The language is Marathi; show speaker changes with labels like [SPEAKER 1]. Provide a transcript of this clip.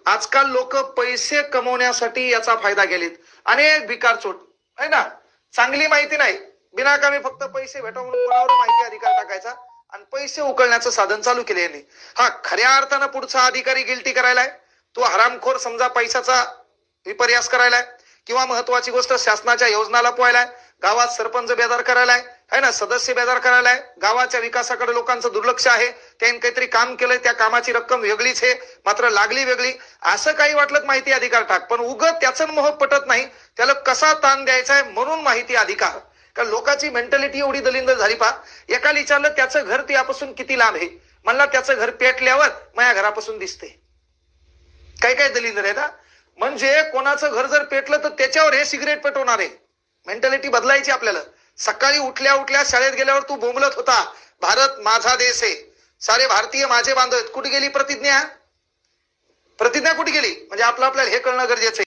[SPEAKER 1] आजकाल लोक पैसे कमवण्यासाठी याचा फायदा घेलेत. अनेक भिकार चोट आहे ना, चांगली माहिती नाही, बिनाकामी फक्त पैसे भेटावून कोणावर माहिती अधिकार टाकायचा आणि पैसे उकळण्याचं साधन चालू केले यांनी. हा खऱ्या अर्थानं पुढचा अधिकारी गिल्टी करायलाय, तो हरामखोर समजा पैशाचा विपर्यास करायलाय, किंवा महत्वाची गोष्ट शासनाच्या योजना लपवायलाय, गावात सरपंच बेजार करायलाय, है ना, सदस्य बेजार करायलाय, गावाच्या विकासाकडे लोकांचं दुर्लक्ष आहे, त्यांनी काहीतरी काम केलंय, त्या कामाची रक्कम वेगळीच आहे मात्र लागली वेगळी, असं काही वाटलं माहिती अधिकार टाक. पण उगत त्याचं मोह पटत नाही, त्याला कसा ताण द्यायचा आहे म्हणून माहिती अधिकार. कारण लोकांची मेंटॅलिटी एवढी दलिंदर झाली पा. एकाला विचारलं त्याचं घर त्यापासून किती लांब आहे, म्हणला त्याचं घर पेटल्यावर माझ्या घरापासून दिसते. काही काही दलिंदर आहे ना, म्हणजे कोणाचं घर जर पेटलं तर त्याच्यावर हे सिगरेट पेटवणार आहे. मेंटॅलिटी बदलायची आपल्याला. सकाळी उठल्या उठल्या शाळेत गेल्यावर तू बोंबलत होता भारत माझा देश आहे, सारे भारतीय माझे बांधव आहेत. कुठे गेली प्रतिज्ञा? प्रतिज्ञा कुठे गेली? म्हणजे आपल्याला हे कळणं गरजेचं आहे.